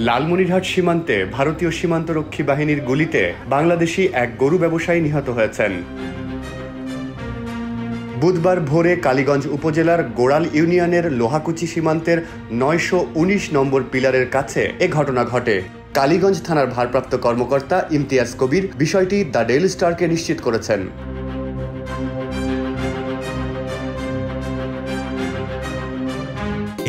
লালমনিরহাট সীমান্তে ভারতীয় সীমান্তরক্ষী বাহিনীর গুলিতে বাংলাদেশি এক গরু ব্যবসায়ী নিহত হয়েছেন। বুধবার ভোরে কালীগঞ্জ উপজেলার গোড়াল ইউনিয়নের লোহাকুচি সীমান্তের ৯১৯ নম্বর পিলারের কাছে এ ঘটনা ঘটে। কালীগঞ্জ থানার ভারপ্রাপ্ত কর্মকর্তা ইমতিয়াজ কবির বিষয়টি দ্য ডেইলি স্টারকে নিশ্চিত করেছেন।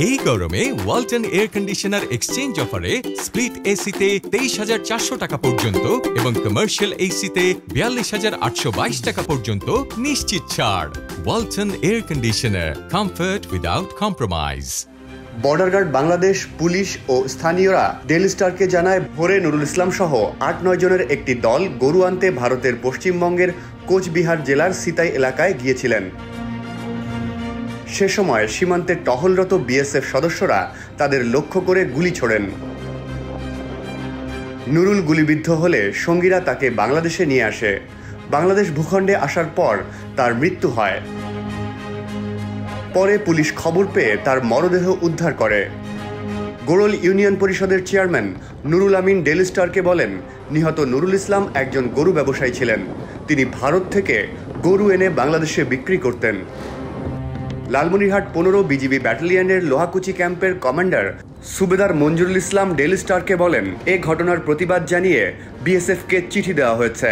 এই গরমে ওয়ালটন এয়ার কন্ডিশনার এক্সচেঞ্জ অফারে স্প্লিট এসিতে ২৩,৪০০ টাকা পর্যন্ত এবং কমার্শিয়াল এসিতে ৪২,৮২২ টাকা পর্যন্ত নিশ্চিত ছাড়। Walton air conditioner, comfort without compromise. Border guard Bangladesh, police ও স্থানীয়রা ডেইলি স্টারকে জানায়, ভোরে নুরুল ইসলাম সহ ৮-৯ জনের একটি দল গরু আনতে ভারতের পশ্চিমবঙ্গের কোচবিহার জেলার সিতাই এলাকায় গিয়েছিলেন। সে সময় সীমান্তে টহলরত বিএসএফ সদস্যরা তাদের লক্ষ্য করে গুলি ছোড়েন। নুরুল গুলিবিদ্ধ হলে সঙ্গীরা তাকে বাংলাদেশে নিয়ে আসে। বাংলাদেশ ভূখণ্ডে আসার পর তার মৃত্যু হয়। পরে পুলিশ খবর পেয়ে তার মরদেহ উদ্ধার করে। গোড়াল ইউনিয়ন পরিষদের চেয়ারম্যান নুরুল আমিন ডেইলি স্টারকে বলেন, নিহত নুরুল ইসলাম একজন গরু ব্যবসায়ী ছিলেন। তিনি ভারত থেকে গরু এনে বাংলাদেশে বিক্রি করতেন। লালমনিরহাট ১৫ বিজিবি ব্যাটালিয়নের লোহাকুচি ক্যাম্পের কমান্ডার সুবেদার মঞ্জুরুল ইসলাম ডেইলি স্টারকে বলেন, এ ঘটনার প্রতিবাদ জানিয়ে বিএসএফকে চিঠি দেওয়া হয়েছে।